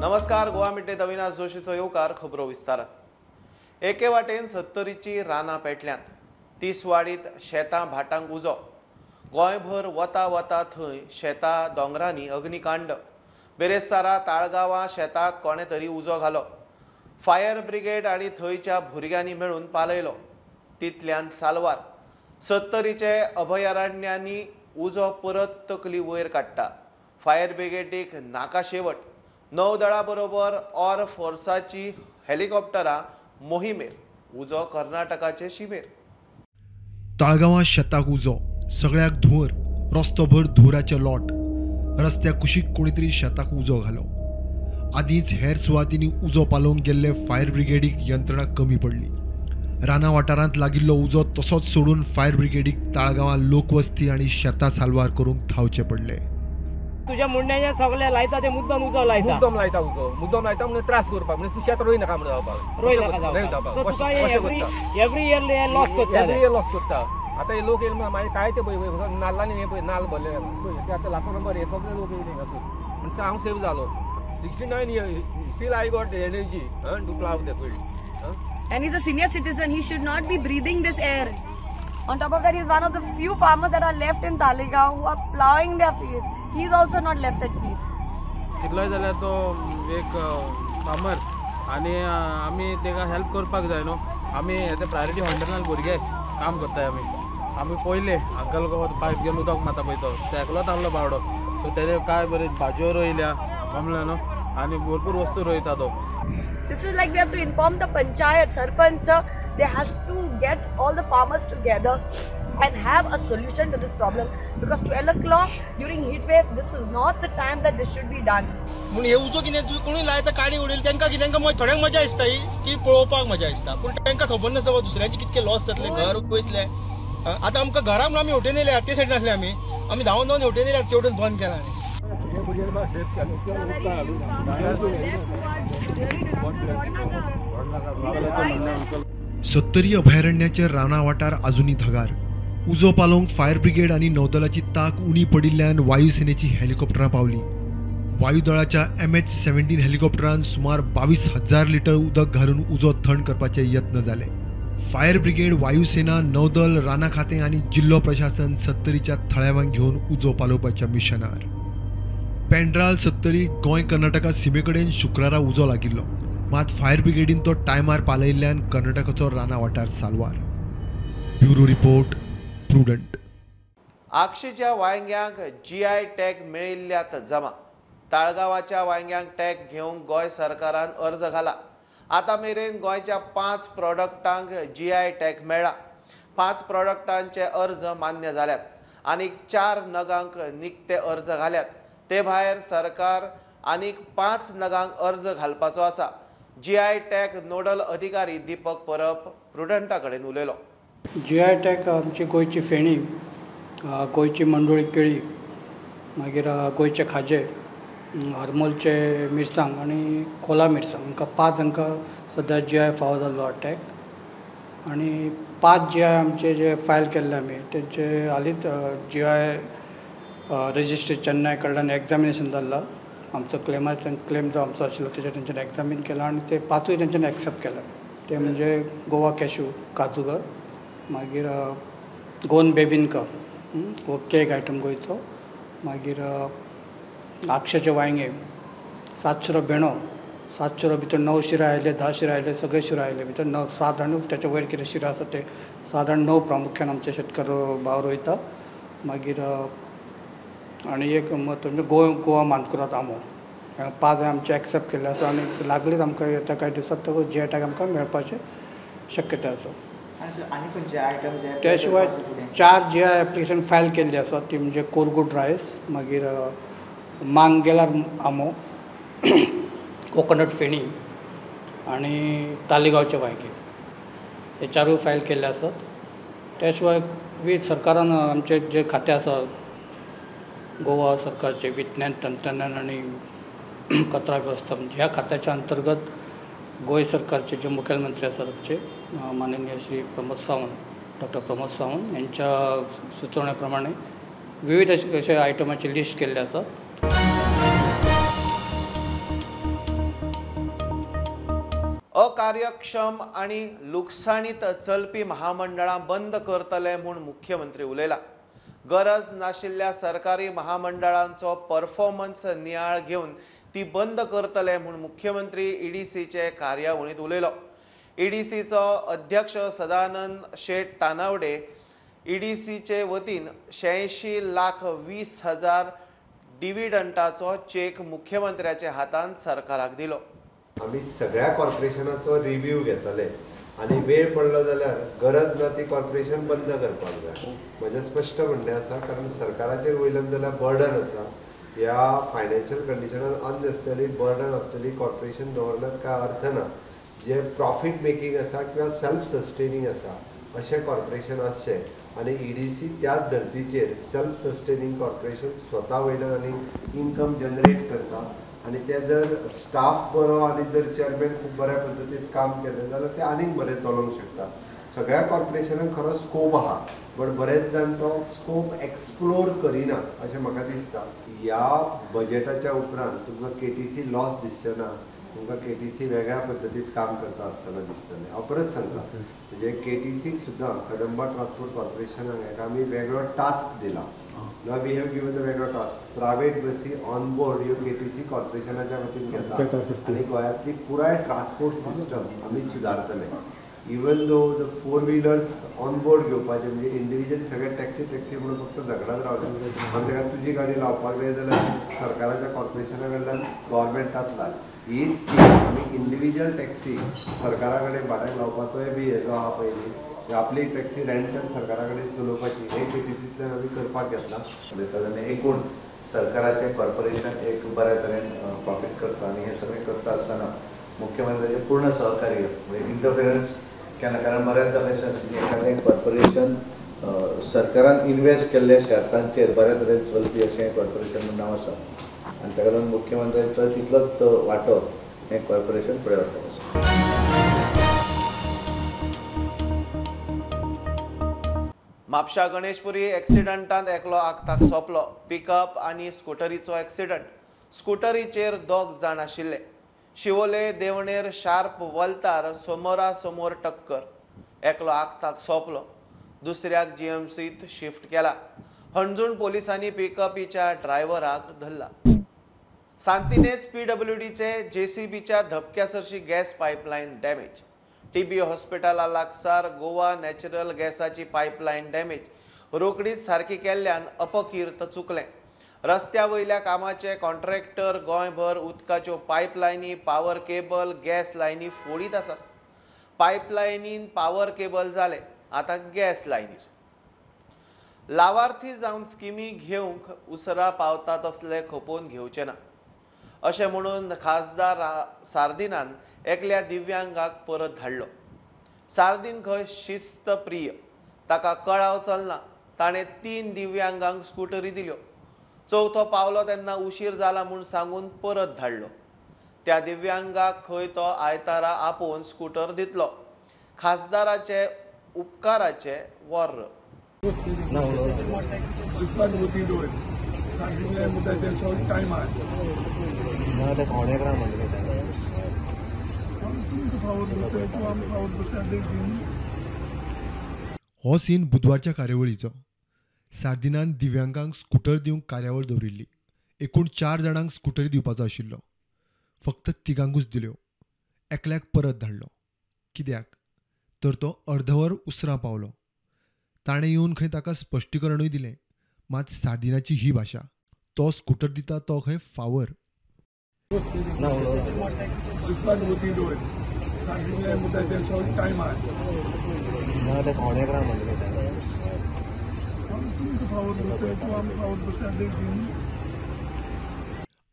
नमस्कार, गोवा मिडडे अविनाश जोशीचो येवकार खबरो विस्तारात। एके वाटेन 70ची रानां पेटल्यांत, 30 वाडीत शेतां भाटांक उजो। गोंयभर वता वता थंय शेतां दोंगरांनी अग्निकांड। बेरेस्तारा ताळगांवां शेतांत कोणे तरी उजो घालो। फायर ब्रिगेड आनी थंयच्या भुरग्यांनी मेळून पालयलो। तितल्यान सालवार 70चे अभयारण्यांनी उजो परत तकली वयर काडटा। फायर ब्रिगेडीक नाका शेवट। नौदळा बरोबर ऑर फोर्साची हेलिकॉप्टरां मोहिमेर। उजो कर्नाटकाचे शिमेर। ताळगांवां शेताक उजो, सगळ्याक धुंवर, रस्तोभर धुंवराचे लोट। रस्त्या कुशीक कोणी तरी शेताक उजो घालो। आदींच हेर सुवातींनी उजो पालोवंक गेल्ले फायर ब्रिगेडीक यंत्रणा कमी पडली। राना वाठारांत लागिल्लो उजो तसोच सोडून फायर ब्रिगेडीक ताळगांवां लोकवस्ती आनी शेतां साल्वार करूंक धांवचे पडले। तुझ्या मुंड्याचे सगळे लायता ते मुद्दाम उजो लायता मुद्दाम लायता म्हणजे त्रास करपाक म्हणजे तू शेत रोय नाका म्हणून जावपाक एवरी इयर लॉस करता। आता हे लोक मागीर काय ते नाल्लांनी हे पळय नाल्ल भरले ते आता लास्ट नंबर हे सगळे लोक येयले हांगासर म्हणजे हांव सेव जालो 69 years still I got the energy to plow the field. And he's a senior citizen. He should not be breathing this air. On top of that, he's one of the few farmers that are left in Talegaon who are plowing their fields. He's also not left at peace. शिकलोय जाल्यार तो एक farmer आनी आमी तेका help करपाक जाय न्हू। आमी ते प्रायोरिटी हॉस्पिटलांत भुरगे काम करताय। आमी पयले अंकल पायप घेवन उदक माता पळय तो एकलोच आहलो बावडो, सो तेजे काय बरें भाजयो रोयल्या गमले न्हू आनी भरपूर वस्तू रोयता तो। This is like we have to inform the panchayat, sarpanch, they has to get all the farmers together and have a solution to this problem, because 12 o'clock during heat wave, this is not the time that this should be done. म्हणून हे उजो कितें कोणी लायता काडी उडयली तांकां कितें थोड्यांक मजा दिसता की पळोवपाक मजा दिसता, पूण तांकां खबर नासता दुसऱ्यांचे कितके लॉस जातले, घर वयतले। आतां आमकां घरा म्हणून आमी होटेल येयल्या ते सायडीन आसले आमी धांवन धांवन होटेल येयल्या तेवढून बंद केला। सत्तरी अभयारण्याचे राना वाठार अजूनही धगार। उजो पालोवंक फायर ब्रिगेड आनी नौदलाची तांक उणी पडिल्ल्यान वायुसेनेची हेलिकॉप्टरां पावली। वायुदळाच्या MH17 हेलिकॉप्टरान सुमार 22,000 लिटर उदक घालून उजो थंड करपाचे यत्न जाले। फायर ब्रिगेड, वायुसेना, नौदल, राना खातें आनी जिल्लो प्रशासन सत्तरीच्या थळाव्यांक घेवन उजो पालोवपाच्या मिशनार। पेंड्राल 70 गोंय कर्नाटका सीमेकडेन शुक्रारा उजो लागिल्लो, मात फायर ब्रिगेडीन तो टायमार पालयल्ल्यान कर्नाटकाचो राना वाठार साल्वार। Bureau report, Prudent. आक्षीच्या वांयग्यांक GI टॅग मेळिल्ल्यात जमा। ताळगांवाच्या वांयग्यांक टॅग घेवंक गोंय सरकारान अर्ज घाला। आतां मेरेन गोंयच्या 5 प्रॉडक्टांक GI टॅग मेळ्ळा। 5 प्रॉडक्टांचे अर्ज मान्य जाल्यात आनीक 4 नगांक निकते अर्ज घाल्यात। ते भायर सरकार आनीक 5 नगांक अर्ज घालपाचो आसा। GI टॅग नोडल अधिकारी दीपक परब प्रुडंटा कडेन उलयलो। GI टॅग आमची गोंयची फेणी, गोंयची मंडोळी केळी, मागीर गोंयचे खाजें, हरमलचे मिरसांग आनी खोला मिरसांग, हांकां 5 हांकां सद्या GI फावो जाल्लो टॅग। आनी 5 GI आमचे जे फायल केल्ले आमी तेंचे हालींच GI रजिस्ट्री चेन्नई कडल्यान एग्जामिनेशन जाल्ला। आमचो क्लेम जो आमचो आशिल्लो तेजेर तेंच्यानी एग्जामीन केला आनी ते 5ूय तेंच्यानी एक्सेप्ट केला। ते म्हणजे गोवा कॅशू, काजूगर, मागीर गोवन बेबिनका हो केक आयटम गोंयचो, मागीर आक्षाचे वांयगे, 7 शिरो भेणो, 7 शिरो भितर 9 शिरो आयले, 10 शिरो आयले, सगळे शिरो आयले भितर 9, 7 आनी त्याच्या वयर कितें शिरो आसा ते 7 आनी 9 प्रामुख्यान आमचे शेतकार भाव रोयता। मागीर आनी एक म्हणजे गोवा मानकुराद आंबो, 5 आमचे एक्सेप्ट केल्ले आसा आनी लागलीच आमकां येता कांय दिसांत GI टॅग आमकां मेळपाची शक्यताय आसा। त्या शिवाय 4 GI एप्लिकेशन फायल केल्ली आसा, ती म्हणजे कोरगूड रायस, मागीर मांगेलार आंबो, कोकोनट फेणी आनी तालिगांवचे वांयगे, हे 4ूय फायल केल्ले आसात। त्या शिवाय विविध सरकारान आमचे जे खातें आसा गोवा सरकारचे विज्ञान तंत्रज्ञान आनी कचरा वेवस्थापन, ह्या खात्याच्या अंतर्गत गोंय सरकारचे जे मुखेलमंत्री आसात आमचे माननीय श्री प्रमोद सावंत, डॉक्टर प्रमोद सावंत यांच्या सुचोवणे प्रमाणे विविध अशा आयटमाची लिस्ट केल्ली आसा। अकार्यक्षम आणि लुकसाणीत चलपी महामंडळां बंद करतले म्हूण मुख्यमंत्री उलयला. गरज नाशिल्ल्या सरकारी महामंडळांचो परफॉर्मन्स नियाळ घेवन ती बंद करतले म्हूण मुख्यमंत्री ईडीसीचे कार्यावळींत उलयलो. ईडीसीचो अध्यक्ष सदानंद शेट तानावडे ईडीसीचे वतीन 86,20,000 डिव्हिडंटाचो चेक मुख्यमंत्र्याच्या हातांत सरकाराक दिलो. आम्ही सगळ्या कॉर्पोरेशनाचो रिव्ह्यू घेतले आणि वेळ पडलो जाल्यार गरज ना ती कॉर्पोरेशन बंद करपाक जाय. म्हजें स्पश्ट म्हणणें आसा, कारण सरकाराचेर वयल्यान जाल्यार बर्डन आसा. ह्या फायनान्शियल कंडिशनान अननेसेसरी बर्डन आसतली कॉर्पोरेशन दवरण्यात काय अर्थ ना. जे प्रॉफिट मेकींग आसा किंवा सेल्फ सस्टेनिंग आसा अशें कॉर्पोरेशन आसचें आणि ईडीसी त्याच धर्तीचेर सेल्फ सस्टेनिंग कॉर्पोरेशन स्वता वयल्यान आनी इन्कम जनरेट करता आणि ते जर स्टाफ बरो आणि जर चेअरमॅन खूप बऱ्या पद्धतीन काम केलें जाल्यार ते आनीक बरें चलोवंक शकता. सगळ्या कॉर्पोरेशनाक खरो स्कोप आहा, पण बरेच जाण तो स्कोप एक्सप्लोर करिना अशें म्हाका दिसता. ह्या बजेटाच्या उपरांत तुमकां केटीसी लॉस दिसचें ना, तुमकां केटीसी वेगळ्या पद्धतीन काम करता आसतना दिसतलें. हांव परत सांगता, म्हणजे केटीसीक सुद्दां कदंबा ट्रान्सपोर्ट कॉर्पोरेशनाक एक आमी वेगळो टास्क दिला. ना वी हॅव गिवन द वेगळो टास्क. प्रायवेट बसी ऑन बोर्ड ह्यो केटीसी कॉर्पोरेशनाच्या वतीन घेता आनी गोंयांतली पुराय ट्रान्सपोर्ट सिस्टम आमी सुदारतले. Even though the 4 wheelers on board घेवपाचे, म्हणजे इंडिविज्युअल सगळे टॅक्सी म्हणून फक्त झगडात रावले आनी ताका तुजी गाडी लावपाक जाय जाल्यार सरकाराच्या कॉर्पोरेशना कडल्यान गव्हर्मेंटांतला ही स्कीम आमी इंडिविज्युअल टॅक्सी सरकारा कडेन भाड्याक लावपाचोय बी हेजो आहा पयलीं. आपली टॅक्सी रेंटल सरकारा कडेन चलोवपाची हे केटीसींतल्यान आमी करपाक घेतला. आनी एकूण सरकाराचें कॉर्पोरेशन एक बऱ्या तरेन प्रॉफिट करता आनी हे सगळें करता आसतना मुख्यमंत्र्याचें पूर्ण सहकार्य म्हणजे इंटरफिरन्स केन्ना, कारण बऱ्याचदा अशें आसा एखादें कॉर्पोरेशन सरकारान इन्वेस्ट केल्ल्या शेअर्सांचेर बऱ्या तरेन चलपी अशें कॉर्पोरेशन नांव आसा आनी ताका लागून मुख्यमंत्र्याचो तितलोच वांटो हें कॉर्पोरेशन फुडें व्हरता. म्हापशा गणेशपुरी एक्सिडंटांत एकलो आगताक सोंपलो. पिकअप आनी स्कूटरीचो एक्सिडंट. स्कूटरीचेर 2 जाण आशिल्ले. शिवोले देवणेर शार्प वलतार समोरासमोर टक्कर. एकलो आगताक सोंपलो, दुसऱ्याक जीएमसीत शिफ्ट केला. हणजूण पोलिसांनी पिकअपीच्या ड्रायव्हराक धरला. सांतिनेज पीडब्ल्यूडीचे जेसीबीच्या धपक्यासरशी गॅस पायपलायन डॅमेज. टीबी हॉस्पिटला लागसार गोवा नॅचरल गॅसाची पायपलायन डॅमेज. रोकडीच सारकी केल्ल्यान अपकीर्त चुकलें. रस्त्या वयल्या कामाचे कॉन्ट्रॅक्टर गोंयभर उदकाच्यो पायपलायनी, पावर केबल, गॅस लायनी फोडीत आसात. पायपलायनीन पावर केबल जाले, आतां गॅस लायनीर. लावार्थी जावन स्किमी घेवंक उसरां पावता तसले खपोवन घेवचे ना अशें म्हणून खासदार सार्दिनान एकल्या दिव्यांगाक परत धाडलो. सार्दीन खंय शिस्तप्रिय, ताका कळाव चलना. ताणें 3 दिव्यांगांक स्कूटरी दिल्यो. चवथो पावलो तेन्ना उशीर जाला म्हूण सांगून परत धाडलो. त्या दिव्यांगाक खंय तो आयतारा आपोवन स्कूटर दितलो. खासदाराचे उपकाराचे वर्र. हो सीन बुधवारच्या कार्यावळीचो. सार्दिनान दिव्यांगांक स्कूटर दिवंक कार्यावळ दवरिल्ली. एकूण 4 जाणांक स्कूटरी दिवपाचो आशिल्लो. फक्त 3गांकूच दिल्यो. एकल्याक परत धाडलो. कित्याक तर तो अर्धवर उसरां पावलो. ताणें येवन खंय ताका स्पश्टीकरणूय दिलें. मात सार्दिनाची ही भाशा. तो स्कूटर दिता तो खंय फावर.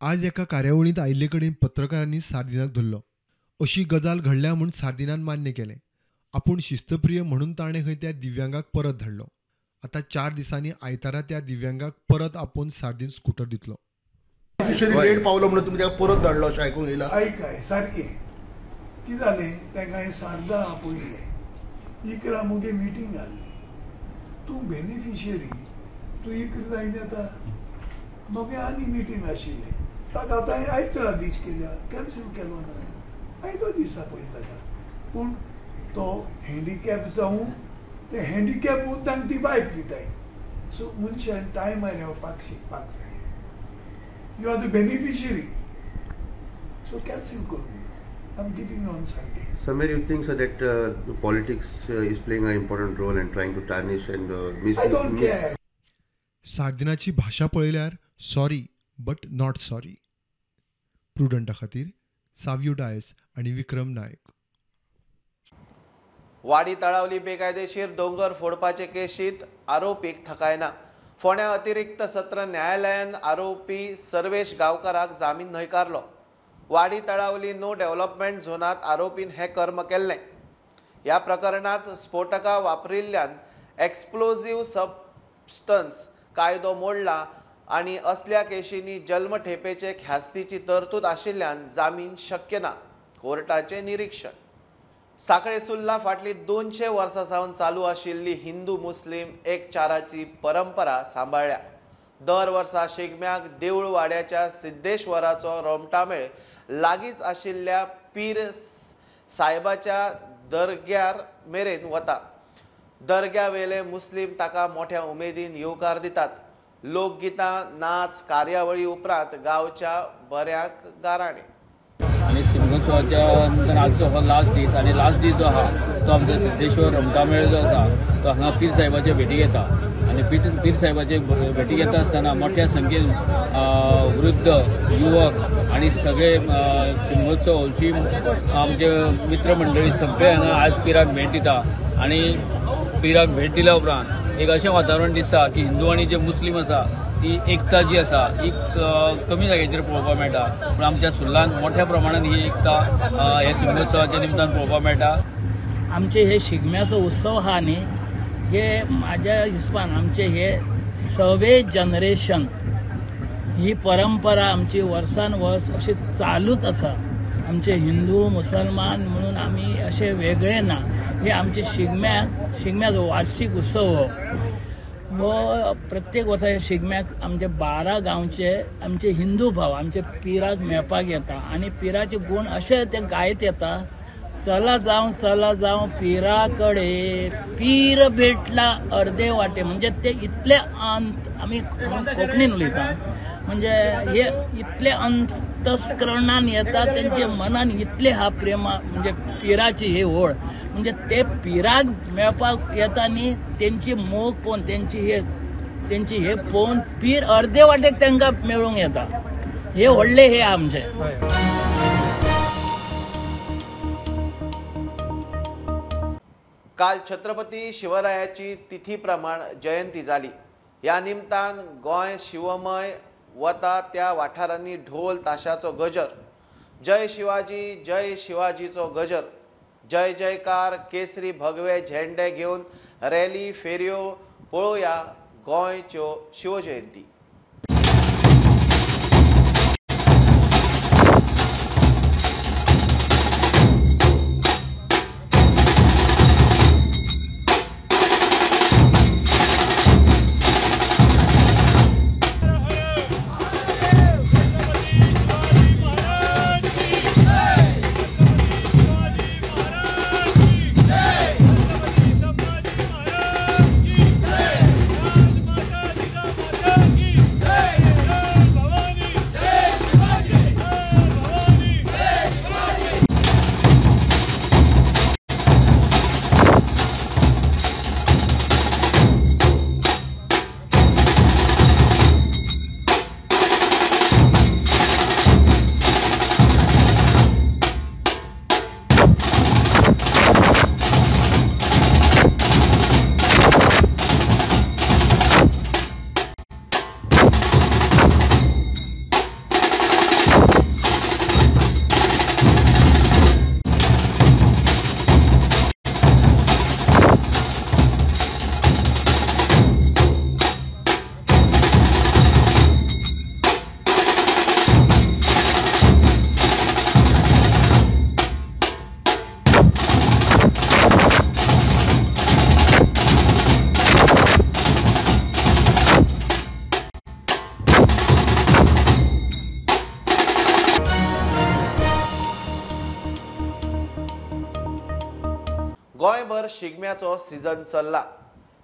आज एका कार्यावळींत आयिल्ले कडेन पत्रकारांनी सार्दिनाक धरलो. अशी गजाल घडल्या म्हूण सार्दिनान मान्य केलें. आपूण शिस्तप्रिय म्हणून ताणें खंय त्या दिव्यांगाक परत धाडलो. आतां 4 दिसांनी आयतारा त्या दिव्यांगाक परत आपोवन सार्दीन स्कूटर दितलो. लेट पावलो म्हणून तुमी ताका परत धाडलो अशें आयकूंक येयलां. आयकाय सारकें कितें जालें, ताका हांवें सारदां आपयलें. 11 मुगे मिटींग जाल्ली. तूं बेनिफिशियरी, तूं 11 जायन येता. मगे आनी मिटींग आशिल्लें, ताका आतां हांवें आयतारा दीस केल्या, कॅन्सील केलो ना. फायदो दिसा पळय ताका पूण तो हँडिकॅप जावं ते हँडिकॅप तांकां ती बायक दिताय सो मनशान टायमार येवपाक शिकपाक जाय you are the beneficiary so cancel करूंक I am giving on Sunday. Samir, you think so that politics is playing an important role and trying to tarnish and I don't care. सागदिनाची भाशा पळयल्यार sorry but not sorry. प्रुडंटा खातीर सावियो डायस आणि विक्रम नायक. वाडी तळावली बेकायदेशीर दोंगर फोडपाचे केशीत आरोपीक थकायना. फोंड्या अतिरिक्त सत्र न्यायालयान आरोपी सर्वेश गांवकाराक जामीन न्हयकारलो. वाडी तळावली नो डेव्हलपमेंट झोनात आरोपीन हे कर्म केल्ले. ह्या प्रकरणात स्फोटकां वापरिल्ल्यान एक्सप्लोजीव सबस्टन्स कायदो मोडला आणि असल्या केशींनी जल्मठेपेचे ख्यास्तीची तरतूद आशिल्ल्यान जामीन शक्य ना. कोर्टाचे निरीक्षण. साखळे सुर्ला फाटली 200 वर्सां सावन चालू आशिल्ली हिंदू मुस्लिम एकचाराची परंपरा सांबाळ्ळ्या. दर वर्सा शिगम्याक देऊळ वाड्याच्या सिद्धेश्वराचो रोमटामेळ लागींच आशिल्ल्या पीर सायबाच्या दर्ग्यार मेरेन वता. दर्ग्या वेले मुस्लिम ताका मोठ्या उमेदीन येवकार दितात. लोकगितां नाच कार्यावळी उपरांत गांवच्या बऱ्याक गाराणें. आणि शिगमोत्सवाच्या नंतर आजचो हो लास्ट दीस आणि लास्ट दीस जो आहा तो आमचो सिद्धेश्वर रोमटामेळ जो आसा तो हांगा पीर साहेबाचे भेटीक येता आणि पीर साहेबाचे भेटीक येता आसतना मोठ्या संख्येन वृद्ध युवक आणि सगळे शिगमोत्सव हौशी आमचे मित्र मंडळी सगळे हांगा आज पिराक भेट दिता. आणि पिराक भेट दिल्या उपरांत एक अशें वातावरण दिसता की हिंदू आणि जे मुस्लिम आसा ती एकता जी आसा ही कमी जाग्याचेर पळोवपाक मेळटा. पूण आमच्या सुर्लान मोठ्या प्रमाणात ही एकता ह्या शिगमोत्सवाच्या निमतान पळोवपाक मेळटा. आमचे हे शिगम्याचो उत्सव हा न्ही हे म्हाज्या हिसपान आमचे हे 6वे जनरेशन ही परंपरा आमची वर्सान वर्स अशी चालूच आसा. आमचे हिंदू मुसलमान म्हणून आमी अशे वेगळे ना. हे आमचे शिगम्याचो वार्षिक उत्सव हो प्रत्येक वर्सा शिगम्याक आमचे 12 गांवचे आमचे हिंदू भाव आमचे पिराक मेळपाक येता आणि पिराचे गुण अशे ते गायत येता. चला जावं पिरा कडे पीर भेटला अर्दे वाटे. म्हणजे ते इतले आमी कोंकणीन उलयता म्हणजे हे इतले अंतस्करणान येता त्यांचे मनान इतले हा प्रेमा म्हणजे पिराची हे ओळ म्हणजे ते पिराक मेळपाक येता न्ही तेंची मोग पळोवन तेंची हे पळोवन पीर अर्दे वाटेक तांकां मेळूंक येता. हे व्हडले हे आमचे. काल छत्रपती शिवरायाची तिथी प्रमाण जयंती जाली. ह्या निमतान गोंय शिवमय वता त्या वाठारांनी ढोल ताशाचो गजर. जय शिवाजीचो गजर. जय जयकार केसरी भगवे झेंडे घेवन रॅली फेरयो पळोवया गोंयच्यो शिवजयंती. गोंयभर शिगम्याचो सीझन चल्ला।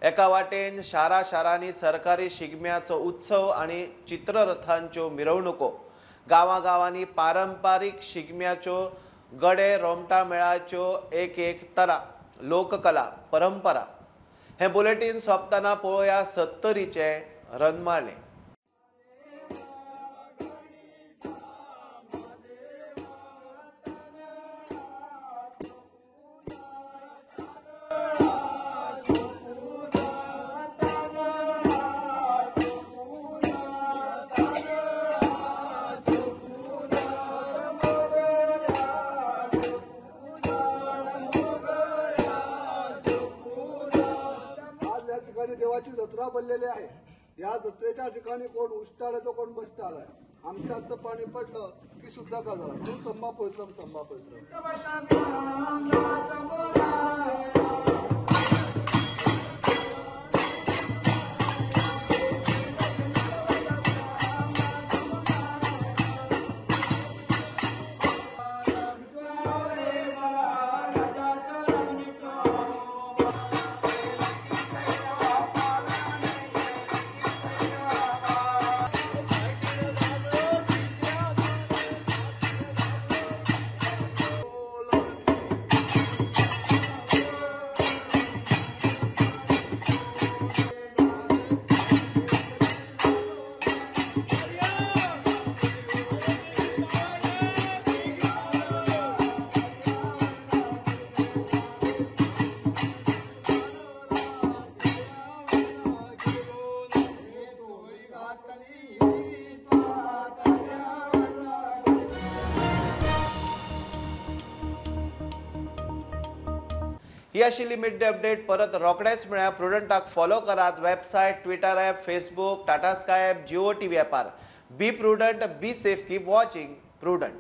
एका वाटेन शारांनी सरकारी शिगम्याचो उत्सव आणि चित्ररथांच्यो मिरवणुको, गांवांनी पारंपारीक शिगम्याच्यो गडे रोमटा मेळाच्यो एक तरा, लोककला, परंपरा। हे बुलेटिन सोंपतना पळोवया 70चे रणमाळे। देवाची जत्रा भरलेली आहे। या जत्रेच्या ठिकाणी कोण उष्टाळाचं कोण बसटाळ आहे। आमच्याचं पाणी पडलं की सुद्धा का झाला तू संभा पवित्रम संभा पवित्रम। ही आशिल्ली मिड डे अपडेट। परत रोकडेच मेळ्या। प्रुडंटाक फॉलो करात। Website, Twitter app, Facebook, Tata Sky app, Jio TV ॲपार। Be Prudent, be safe, keep watching prudent.